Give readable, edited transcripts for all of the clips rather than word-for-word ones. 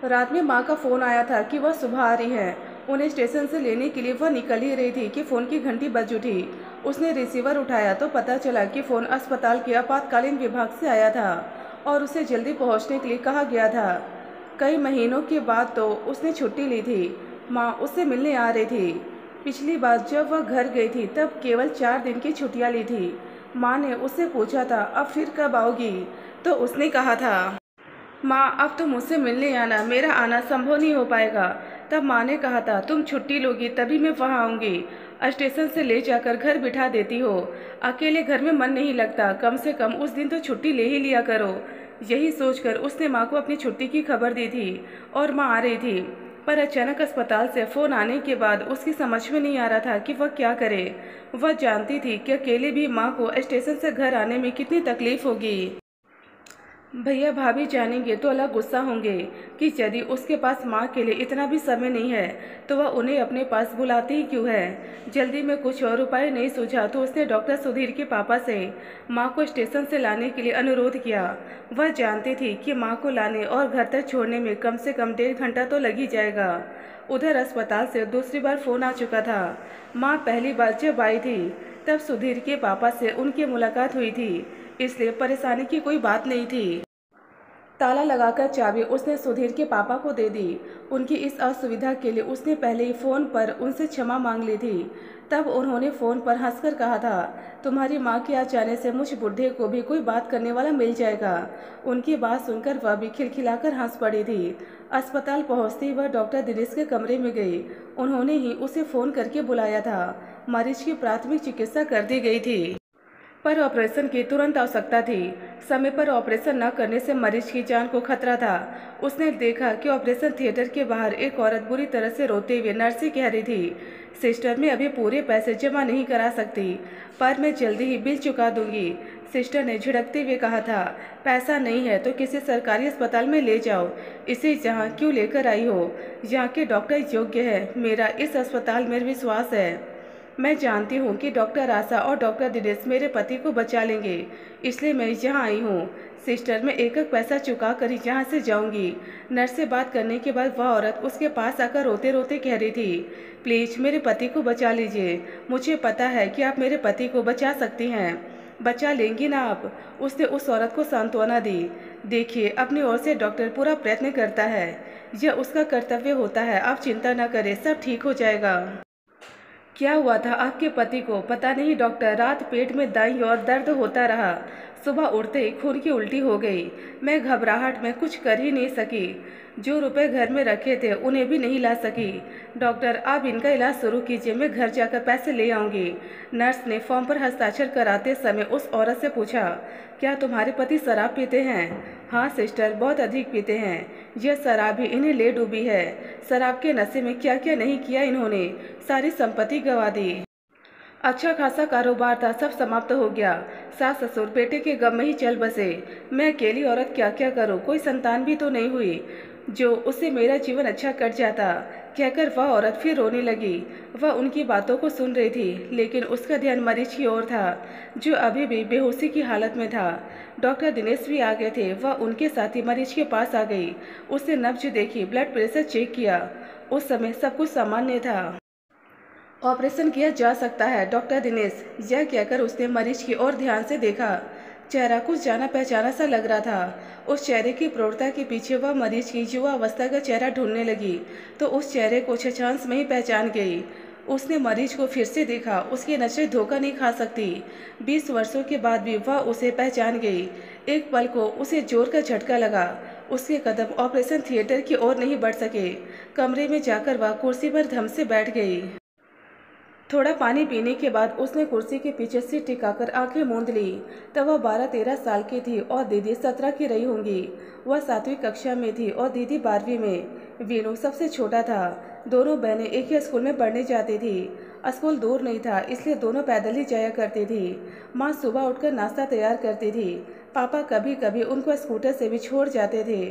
रात में माँ का फ़ोन आया था कि वह सुबह आ रही है। उन्हें स्टेशन से लेने के लिए वह निकल ही रही थी कि फ़ोन की घंटी बज उठी। उसने रिसीवर उठाया तो पता चला कि फ़ोन अस्पताल के आपातकालीन विभाग से आया था और उसे जल्दी पहुंचने के लिए कहा गया था। कई महीनों के बाद तो उसने छुट्टी ली थी। माँ उससे मिलने आ रही थी। पिछली बार जब वह घर गई थी तब केवल 4 दिन की छुट्टियाँ ली थी। माँ ने उससे पूछा था अब फिर कब आओगी, तो उसने कहा था माँ अब तो मुझसे मिलने आना, मेरा आना संभव नहीं हो पाएगा। तब माँ ने कहा था तुम छुट्टी लोगी तभी मैं वहाँ आऊँगी, स्टेशन से ले जाकर घर बिठा देती हो। अकेले घर में मन नहीं लगता, कम से कम उस दिन तो छुट्टी ले ही लिया करो। यही सोचकर उसने माँ को अपनी छुट्टी की खबर दी थी और माँ आ रही थी। पर अचानक अस्पताल से फ़ोन आने के बाद उसकी समझ में नहीं आ रहा था कि वह क्या करे। वह जानती थी कि अकेले भी माँ को स्टेशन से घर आने में कितनी तकलीफ़ होगी। भैया भाभी जानेंगे तो अलग गुस्सा होंगे कि यदि उसके पास माँ के लिए इतना भी समय नहीं है तो वह उन्हें अपने पास बुलाती ही क्यों है। जल्दी में कुछ और उपाय नहीं सूझा तो उसने डॉक्टर सुधीर के पापा से माँ को स्टेशन से लाने के लिए अनुरोध किया। वह जानती थी कि माँ को लाने और घर तक छोड़ने में कम से कम 1.5 घंटा तो लग ही जाएगा। उधर अस्पताल से दूसरी बार फ़ोन आ चुका था। माँ पहली बार जब आई थी तब सुधीर के पापा से उनकी मुलाकात हुई थी, इसलिए परेशानी की कोई बात नहीं थी। ताला लगाकर चाबी उसने सुधीर के पापा को दे दी। उनकी इस असुविधा के लिए उसने पहले ही फ़ोन पर उनसे क्षमा मांग ली थी। तब उन्होंने फ़ोन पर हंसकर कहा था तुम्हारी माँ के आ जाने से मुझ बूढ़े को भी कोई बात करने वाला मिल जाएगा। उनकी बात सुनकर वह भी खिलखिलाकर हंस पड़ी थी। अस्पताल पहुँचते ही वह डॉक्टर दिनेश के कमरे में गई। उन्होंने ही उसे फ़ोन करके बुलाया था। मरीज की प्राथमिक चिकित्सा कर दी गई थी पर ऑपरेशन की तुरंत आवश्यकता थी। समय पर ऑपरेशन न करने से मरीज की जान को खतरा था। उसने देखा कि ऑपरेशन थिएटर के बाहर एक औरत बुरी तरह से रोते हुए नर्स से कह रही थी सिस्टर मैं अभी पूरे पैसे जमा नहीं करा सकती, पर मैं जल्दी ही बिल चुका दूंगी। सिस्टर ने झिड़कते हुए कहा था पैसा नहीं है तो किसी सरकारी अस्पताल में ले जाओ, इसे जहाँ क्यों लेकर आई हो, यहाँ के डॉक्टर योग्य है, मेरा इस अस्पताल में विश्वास है। मैं जानती हूँ कि डॉक्टर आशा और डॉक्टर दिनेश मेरे पति को बचा लेंगे, इसलिए मैं यहाँ आई हूँ। सिस्टर मैं एक एक पैसा चुका कर यहाँ से जाऊँगी। नर्स से बात करने के बाद वह औरत उसके पास आकर रोते रोते कह रही थी प्लीज़ मेरे पति को बचा लीजिए, मुझे पता है कि आप मेरे पति को बचा सकती हैं, बचा लेंगी ना आप। उसने उस औरत को सांत्वना दी। देखिए अपनी ओर से डॉक्टर पूरा प्रयत्न करता है, यह उसका कर्तव्य होता है, आप चिंता न करें, सब ठीक हो जाएगा। क्या हुआ था आपके पति को? पता नहीं डॉक्टर, रात पेट में दाईं ओर दर्द होता रहा, सुबह उठते ही खून की उल्टी हो गई। मैं घबराहट में कुछ कर ही नहीं सकी, जो रुपए घर में रखे थे उन्हें भी नहीं ला सकी। डॉक्टर आप इनका इलाज शुरू कीजिए, मैं घर जाकर पैसे ले आऊँगी। नर्स ने फॉर्म पर हस्ताक्षर कराते समय उस औरत से पूछा क्या तुम्हारे पति शराब पीते हैं? हाँ सिस्टर, बहुत अधिक पीते हैं, यह शराब ही इन्हें ले डूबी है। शराब के नशे में क्या क्या नहीं किया इन्होंने, सारी संपत्ति गंवा दी। अच्छा खासा कारोबार था, सब समाप्त हो गया। सास ससुर बेटे के गम में ही चल बसे। मैं अकेली औरत क्या क्या करूं, कोई संतान भी तो नहीं हुई जो उससे मेरा जीवन अच्छा कट जाता। कहकर वह औरत फिर रोने लगी। वह उनकी बातों को सुन रही थी लेकिन उसका ध्यान मरीज की ओर था जो अभी भी बेहोशी की हालत में था। डॉक्टर दिनेश भी आ गए थे। वह उनके साथ ही मरीज के पास आ गई। उसने नब्ज देखी, ब्लड प्रेशर चेक किया। उस समय सब कुछ सामान्य था। ऑपरेशन किया जा सकता है डॉक्टर दिनेश, यह कहकर उसने मरीज की ओर ध्यान से देखा। चेहरा कुछ जाना पहचाना सा लग रहा था। उस चेहरे की प्रौढ़ता के पीछे वह मरीज की युवा अवस्था का चेहरा ढूंढने लगी तो उस चेहरे को छछांस में ही पहचान गई। उसने मरीज को फिर से देखा। उसकी नजरें धोखा नहीं खा सकती। 20 वर्षों के बाद भी वह उसे पहचान गई। एक पल को उसे जोर का झटका लगा। उसके कदम ऑपरेशन थिएटर की ओर नहीं बढ़ सके। कमरे में जाकर वह कुर्सी पर धम से बैठ गई। थोड़ा पानी पीने के बाद उसने कुर्सी के पीछे सिर टिकाकर आंखें मूंद ली। तब वह 12-13 साल की थी और दीदी 17 की रही होंगी। वह 7वीं कक्षा में थी और दीदी 12वीं में। वीनू सबसे छोटा था। दोनों बहनें एक ही स्कूल में पढ़ने जाती थी। स्कूल दूर नहीं था इसलिए दोनों पैदल ही जाया करती थी। माँ सुबह उठकर नाश्ता तैयार करती थी। पापा कभी कभी उनको स्कूटर से भी छोड़ जाते थे।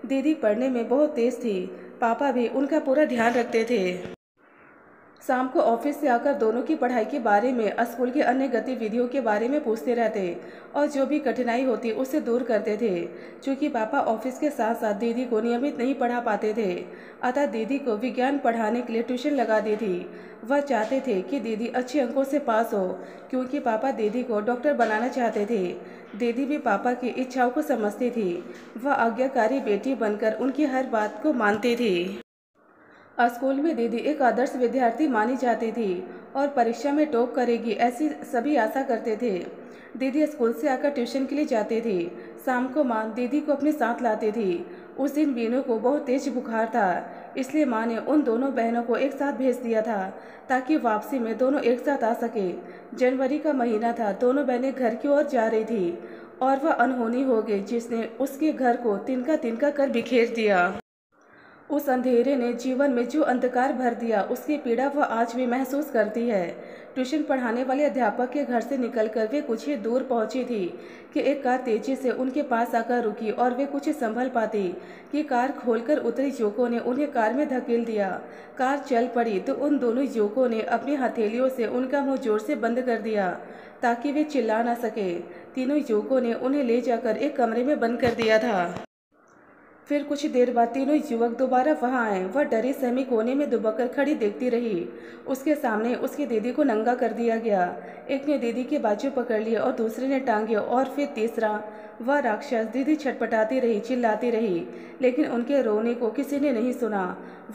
दीदी पढ़ने में बहुत तेज थी। पापा भी उनका पूरा ध्यान रखते थे। शाम को ऑफिस से आकर दोनों की पढ़ाई के बारे में, स्कूल की अन्य गतिविधियों के बारे में पूछते रहते और जो भी कठिनाई होती उससे दूर करते थे। क्योंकि पापा ऑफिस के साथ साथ दीदी को नियमित नहीं पढ़ा पाते थे, अतः दीदी को विज्ञान पढ़ाने के लिए ट्यूशन लगा दी थी। वह चाहते थे कि दीदी अच्छे अंकों से पास हो, क्योंकि पापा दीदी को डॉक्टर बनाना चाहते थे। दीदी भी पापा की इच्छाओं को समझती थी। वह आज्ञाकारी बेटी बनकर उनकी हर बात को मानती थी। स्कूल में दीदी एक आदर्श विद्यार्थी मानी जाती थी और परीक्षा में टॉप करेगी ऐसी सभी आशा करते थे। दीदी स्कूल से आकर ट्यूशन के लिए जाती थी। शाम को माँ दीदी को अपने साथ लाती थी। उस दिन वीनू को बहुत तेज बुखार था, इसलिए माँ ने उन दोनों बहनों को एक साथ भेज दिया था ताकि वापसी में दोनों एक साथ आ सके। जनवरी का महीना था, दोनों बहनें घर की ओर जा रही थी और वह अनहोनी हो गई जिसने उसके घर को तिनका तिनका कर बिखेर दिया। उस अंधेरे ने जीवन में जो अंधकार भर दिया, उसकी पीड़ा वह आज भी महसूस करती है। ट्यूशन पढ़ाने वाले अध्यापक के घर से निकलकर वे कुछ ही दूर पहुंची थी कि एक कार तेजी से उनके पास आकर रुकी और वे कुछ संभल पाती कि कार खोलकर उतरी युवकों ने उन्हें कार में धकेल दिया। कार चल पड़ी तो उन दोनों युवकों ने अपनी हथेलियों से उनका मुंह जोर से बंद कर दिया ताकि वे चिल्ला न सके। तीनों युवकों ने उन्हें ले जाकर एक कमरे में बंद कर दिया था। फिर कुछ देर बाद तीनों युवक दोबारा वहां आए। वह डरी सहमी कोने में दुबककर खड़ी देखती रही। उसके सामने उसकी दीदी को नंगा कर दिया गया। एक ने दीदी के बाजू पकड़ लिए और दूसरे ने टांगे और फिर तीसरा। वह राक्षस दीदी छटपटाती रही, चिल्लाती रही, लेकिन उनके रोने को किसी ने नहीं सुना।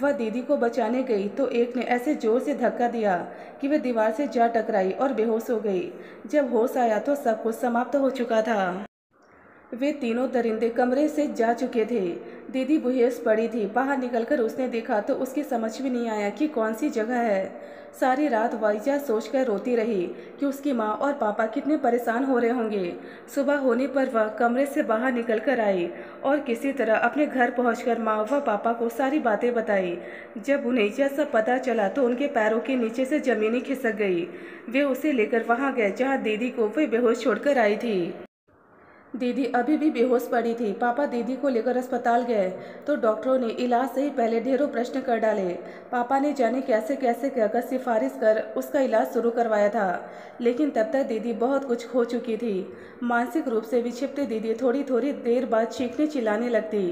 वह दीदी को बचाने गई तो एक ने ऐसे जोर से धक्का दिया कि वह दीवार से जा टकराई और बेहोश हो गई। जब होश आया तो सब कुछ समाप्त हो चुका था। वे तीनों दरिंदे कमरे से जा चुके थे। दीदी बेहोश पड़ी थी। बाहर निकलकर उसने देखा तो उसकी समझ में नहीं आया कि कौन सी जगह है। सारी रात वह यह सोचकर रोती रही कि उसकी माँ और पापा कितने परेशान हो रहे होंगे। सुबह होने पर वह कमरे से बाहर निकलकर आई और किसी तरह अपने घर पहुंचकर माँ व पापा को सारी बातें बताई। जब उन्हें यह सब पता चला तो उनके पैरों के नीचे से जमीन खिसक गई। वे उसे लेकर वहाँ गए जहाँ दीदी को वे बेहोश छोड़कर आई थी। दीदी अभी भी बेहोश पड़ी थी। पापा दीदी को लेकर अस्पताल गए तो डॉक्टरों ने इलाज से ही पहले ढेरों प्रश्न कर डाले। पापा ने जाने कैसे कैसे कहकर सिफारिश कर उसका इलाज शुरू करवाया था, लेकिन तब तक दीदी बहुत कुछ खो चुकी थी। मानसिक रूप से विक्षिप्त दीदी थोड़ी थोड़ी देर बाद चीखने चिल्लाने लगती,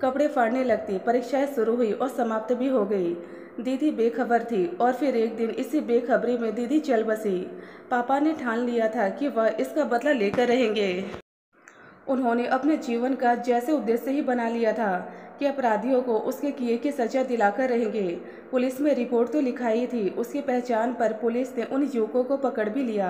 कपड़े फाड़ने लगती। परीक्षाएं शुरू हुई और समाप्त भी हो गई। दीदी बेखबर थी और फिर एक दिन इसी बेखबरी में दीदी चल बसी। पापा ने ठान लिया था कि वह इसका बदला लेकर रहेंगे। उन्होंने अपने जीवन का जैसे उद्देश्य ही बना लिया था कि अपराधियों को उसके किए की सजा दिलाकर रहेंगे। पुलिस में रिपोर्ट तो लिखाई थी। उसकी पहचान पर पुलिस ने उन युवकों को पकड़ भी लिया।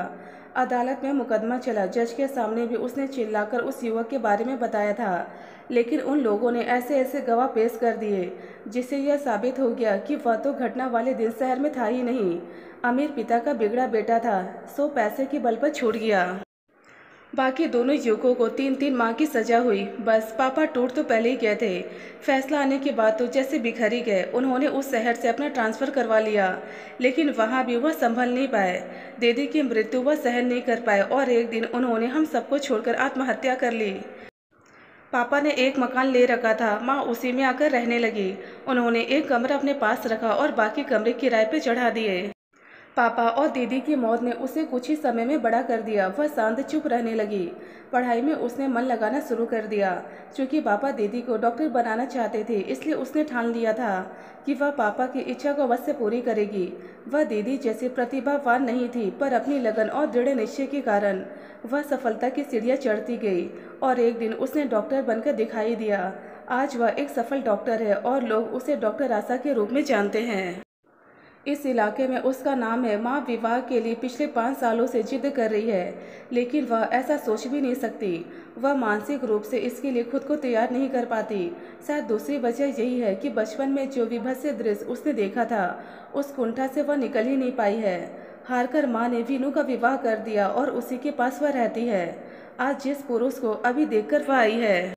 अदालत में मुकदमा चला। जज के सामने भी उसने चिल्लाकर उस युवक के बारे में बताया था, लेकिन उन लोगों ने ऐसे ऐसे गवाह पेश कर दिए जिससे यह साबित हो गया कि वह तो घटना वाले दिन शहर में था ही नहीं। अमीर पिता का बिगड़ा बेटा था, सो पैसे के बल पर छूट गया। बाकी दोनों युवकों को 3-3 माह की सजा हुई। बस पापा टूट तो पहले ही गए थे। फैसला आने के बाद तो जैसे बिखर ही गए। उन्होंने उस शहर से अपना ट्रांसफ़र करवा लिया, लेकिन वहाँ भी वह संभल नहीं पाए। दीदी की मृत्यु वह सहन नहीं कर पाए और एक दिन उन्होंने हम सबको छोड़कर आत्महत्या कर ली। पापा ने एक मकान ले रखा था, माँ उसी में आकर रहने लगी। उन्होंने एक कमरा अपने पास रखा और बाकी कमरे किराए पे चढ़ा दिए। पापा और दीदी की मौत ने उसे कुछ ही समय में बड़ा कर दिया। वह शांत चुप रहने लगी। पढ़ाई में उसने मन लगाना शुरू कर दिया। क्योंकि पापा दीदी को डॉक्टर बनाना चाहते थे, इसलिए उसने ठान लिया था कि वह पापा की इच्छा को अवश्य पूरी करेगी। वह दीदी जैसी प्रतिभावान नहीं थी, पर अपनी लगन और दृढ़ निश्चय के कारण वह सफलता की सीढ़ियाँ चढ़ती गई और एक दिन उसने डॉक्टर बनकर दिखाई दिया। आज वह एक सफल डॉक्टर है और लोग उसे डॉक्टर आशा के रूप में जानते हैं। इस इलाके में उसका नाम है। माँ विवाह के लिए पिछले 5 सालों से जिद कर रही है, लेकिन वह ऐसा सोच भी नहीं सकती। वह मानसिक रूप से इसके लिए खुद को तैयार नहीं कर पाती। शायद दूसरी वजह यही है कि बचपन में जो विभत्स दृश्य उसने देखा था, उस कुंठा से वह निकल ही नहीं पाई है। हारकर माँ ने वीनू का विवाह कर दिया और उसी के पास वह रहती है। आज जिस पुरुष को अभी देखकर वह आई है,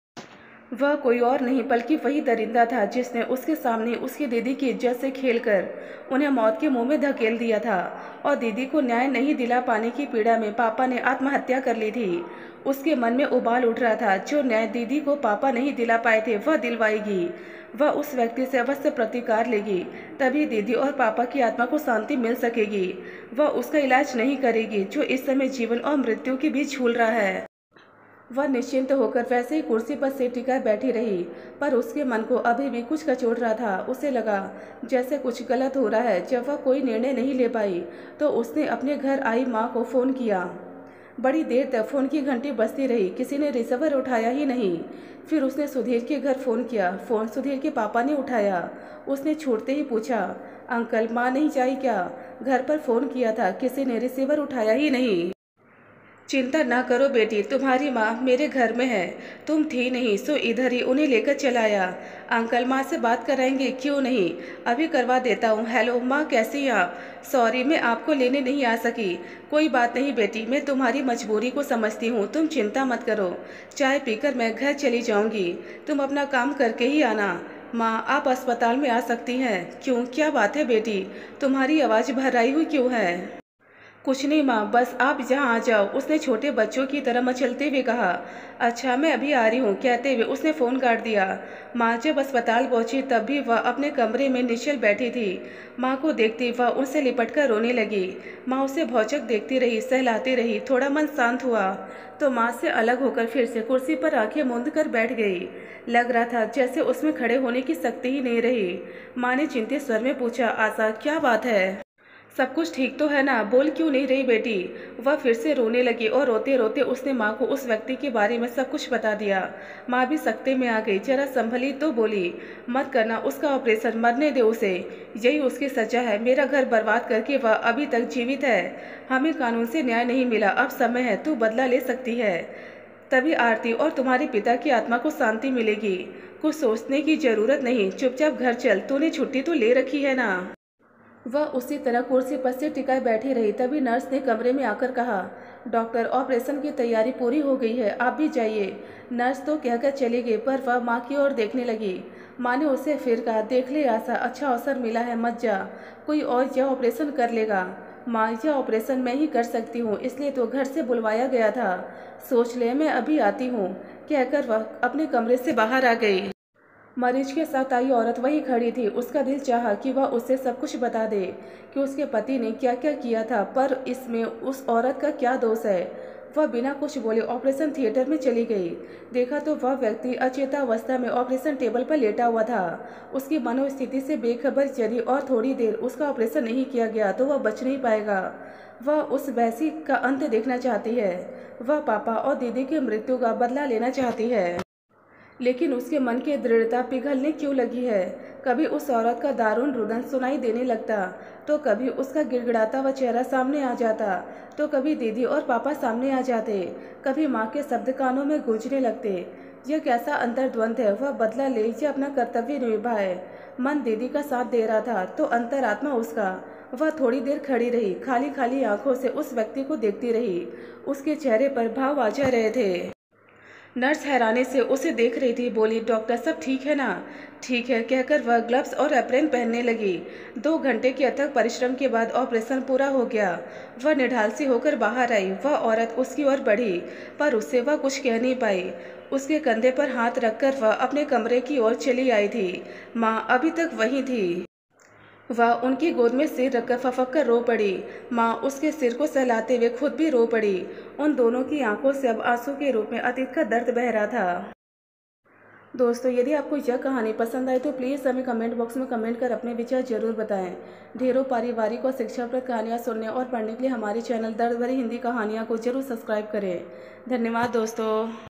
वह कोई और नहीं बल्कि वही दरिंदा था जिसने उसके सामने उसकी दीदी की इज्जत से खेलकर उन्हें मौत के मुंह में धकेल दिया था। और दीदी को न्याय नहीं दिला पाने की पीड़ा में पापा ने आत्महत्या कर ली थी। उसके मन में उबाल उठ रहा था, जो न्याय दीदी को पापा नहीं दिला पाए थे वह दिलवाएगी। वह उस व्यक्ति से अवश्य प्रतिकार लेगी, तभी दीदी और पापा की आत्मा को शांति मिल सकेगी। वह उसका इलाज नहीं करेगी जो इस समय जीवन और मृत्यु के बीच झूल रहा है। वह निश्चिंत होकर वैसे ही कुर्सी पर सिर टिकाए बैठी रही, पर उसके मन को अभी भी कुछ कचोट रहा था। उसे लगा जैसे कुछ गलत हो रहा है। जब वह कोई निर्णय नहीं ले पाई तो उसने अपने घर आई माँ को फ़ोन किया। बड़ी देर तक फ़ोन की घंटी बजती रही, किसी ने रिसीवर उठाया ही नहीं। फिर उसने सुधीर के घर फ़ोन किया। फ़ोन सुधीर के पापा ने उठाया। उसने छूटते ही पूछा, अंकल माँ नहीं चाहिए क्या? घर पर फ़ोन किया था, किसी ने रिसीवर उठाया ही नहीं। चिंता ना करो बेटी, तुम्हारी माँ मेरे घर में है। तुम थी नहीं सो इधर ही उन्हें लेकर चलाया। अंकल माँ से बात कराएंगे? क्यों नहीं, अभी करवा देता हूँ। हेलो माँ, कैसी हैं आप? सॉरी मैं आपको लेने नहीं आ सकी। कोई बात नहीं बेटी, मैं तुम्हारी मजबूरी को समझती हूँ, तुम चिंता मत करो। चाय पीकर मैं घर चली जाऊँगी, तुम अपना काम करके ही आना। माँ आप अस्पताल में आ सकती हैं। क्यों, क्या बात है बेटी, तुम्हारी आवाज़ भर्राई हुई क्यों है? कुछ नहीं माँ, बस आप यहाँ आ जाओ, उसने छोटे बच्चों की तरह मचलते हुए कहा। अच्छा मैं अभी आ रही हूँ, कहते हुए उसने फ़ोन काट दिया। माँ जब अस्पताल पहुँची तब भी वह अपने कमरे में निश्चल बैठी थी। माँ को देखती वह उनसे लिपटकर रोने लगी। माँ उसे भौचक देखती रही, सहलाती रही। थोड़ा मन शांत हुआ तो माँ से अलग होकर फिर से कुर्सी पर आंखें मूंद कर बैठ गई। लग रहा था जैसे उसमें खड़े होने की शक्ति ही नहीं रही। माँ ने चिंतित स्वर में पूछा, आशा क्या बात है? सब कुछ ठीक तो है ना, बोल क्यों नहीं रही बेटी? वह फिर से रोने लगी और रोते रोते उसने माँ को उस व्यक्ति के बारे में सब कुछ बता दिया। माँ भी सकते में आ गई, जरा संभली तो बोली, मत करना उसका ऑपरेशन, मरने दे उसे, यही उसकी सजा है। मेरा घर बर्बाद करके वह अभी तक जीवित है। हमें कानून से न्याय नहीं मिला, अब समय है, तू बदला ले सकती है, तभी आरती और तुम्हारे पिता की आत्मा को शांति मिलेगी। कुछ सोचने की जरूरत नहीं, चुपचाप घर चल, तूने छुट्टी तो ले रखी है ना। वह उसी तरह कुर्सी पर से टिकाए बैठी रही। तभी नर्स ने कमरे में आकर कहा, डॉक्टर ऑपरेशन की तैयारी पूरी हो गई है, आप भी जाइए। नर्स तो कहकर चली गई, पर वह माँ की ओर देखने लगी। माँ ने उसे फिर कहा, देख ले आशा, अच्छा अवसर मिला है, मत जा, कोई और यह ऑपरेशन कर लेगा। माँ यह ऑपरेशन मैं ही कर सकती हूँ, इसलिए तो घर से बुलवाया गया था। सोच ले मैं अभी आती हूँ, कहकर वह अपने कमरे से बाहर आ गई। मरीज के साथ आई औरत वही खड़ी थी। उसका दिल चाहा कि वह उसे सब कुछ बता दे कि उसके पति ने क्या क्या किया था, पर इसमें उस औरत का क्या दोष है। वह बिना कुछ बोले ऑपरेशन थिएटर में चली गई। देखा तो वह व्यक्ति अचेतावस्था में ऑपरेशन टेबल पर लेटा हुआ था। उसकी मनोस्थिति से बेखबर यदि और थोड़ी देर उसका ऑपरेशन नहीं किया गया तो वह बच नहीं पाएगा। वह उस वैसी का अंत देखना चाहती है। वह पापा और दीदी की मृत्यु का बदला लेना चाहती है, लेकिन उसके मन की दृढ़ता पिघलने क्यों लगी है। कभी उस औरत का दारुण रुदन सुनाई देने लगता, तो कभी उसका गिड़गिड़ाता हुआ चेहरा सामने आ जाता, तो कभी दीदी और पापा सामने आ जाते, कभी माँ के शब्द कानों में गूंजने लगते। यह कैसा अंतर्द्वंद है, वह बदला ले या अपना कर्तव्य निभाए। मन दीदी का साथ दे रहा था तो अंतरात्मा उसका। वह थोड़ी देर खड़ी रही, खाली खाली आंखों से उस व्यक्ति को देखती रही। उसके चेहरे पर भाव आ जा रहे थे। नर्स हैरानी से उसे देख रही थी, बोली, डॉक्टर सब ठीक है ना? ठीक है, कहकर वह ग्लव्स और एप्रन पहनने लगी। 2 घंटे के अथक परिश्रम के बाद ऑपरेशन पूरा हो गया। वह निढालसी होकर बाहर आई। वह औरत उसकी ओर बढ़ी, पर उससे वह कुछ कह नहीं पाई। उसके कंधे पर हाथ रखकर वह अपने कमरे की ओर चली आई थी। माँ अभी तक वहीं थी। वह उनकी गोद में सिर रखकर फफक कर रो पड़ी। माँ उसके सिर को सहलाते हुए खुद भी रो पड़ी। उन दोनों की आंखों से अब आंसू के रूप में अतीत का दर्द बह रहा था। दोस्तों, यदि आपको यह कहानी पसंद आए तो प्लीज़ हमें कमेंट बॉक्स में कमेंट कर अपने विचार जरूर बताएं। ढेरों पारिवारिक और शिक्षाप्रद कहानियाँ सुनने और पढ़ने के लिए हमारे चैनल दर्द भरी हिंदी कहानियाँ को जरूर सब्सक्राइब करें। धन्यवाद दोस्तों।